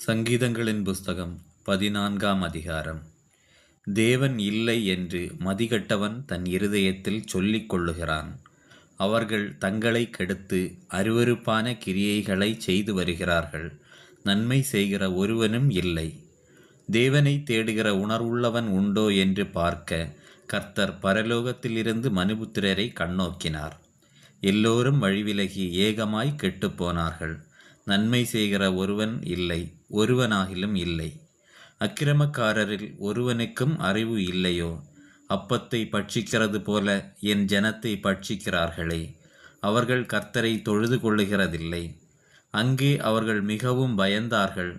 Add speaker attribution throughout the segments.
Speaker 1: சங்கீதங்களின் புஸ்தகம் 14ஆம் அதிகாரம். தேவன் இல்லை என்று மதிகெட்டவன் தன் இருதயத்தில் சொல்லிக் கொள்ளுகிறான். அவர்கள் தங்களை கெடுத்து அருவருப்பான கிரியைகளை செய்து வருகிறார்கள். நன்மை செய்கிற ஒருவனும் இல்லை. தேவனை தேடுகிற உணர்வுள்ளவன் உண்டோ என்று பார்க்க கர்த்தர் பரலோகத்திலிருந்து மனுபுத்திரரை கண்ணோக்கினார். எல்லோரும் வழிவிலகி ஏகமாய் கெட்டுப்போனார்கள். நன்மை செய்கிற ஒருவன் இல்லை, ஒருவனாகிலும் இல்லை. அக்கிரமக்காரரில் ஒருவனுக்கும் அறிவு இல்லையோ? அப்பத்தை பட்சிக்கிறது போல என் ஜனத்தை பட்சிக்கிறார்களே. அவர்கள் கர்த்தரை தொழுது கொள்ளுகிறதில்லை. அங்கே அவர்கள் மிகவும் பயந்தார்கள்.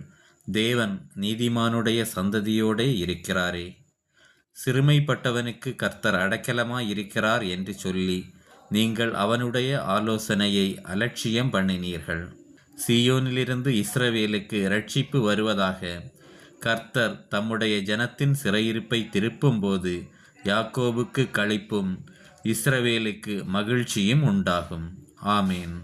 Speaker 1: தேவன் நீதிமானுடைய சந்ததியோடே இருக்கிறாரே. சிறுமைப்பட்டவனுக்கு கர்த்தர் அடைக்கலமாயிருக்கிறார் என்று சொல்லி நீங்கள் அவனுடைய ஆலோசனையை அலட்சியம் பண்ணினீர்கள். சீயோனிலிருந்து இஸ்ரவேலுக்கு இரட்சிப்பு வருவதாக. கர்த்தர் தம்முடைய ஜனத்தின் சிறையிருப்பை திருப்பும்போது யாக்கோபுக்கு களிப்பும் இஸ்ரவேலுக்கு மகிழ்ச்சியும் உண்டாகும். ஆமேன்.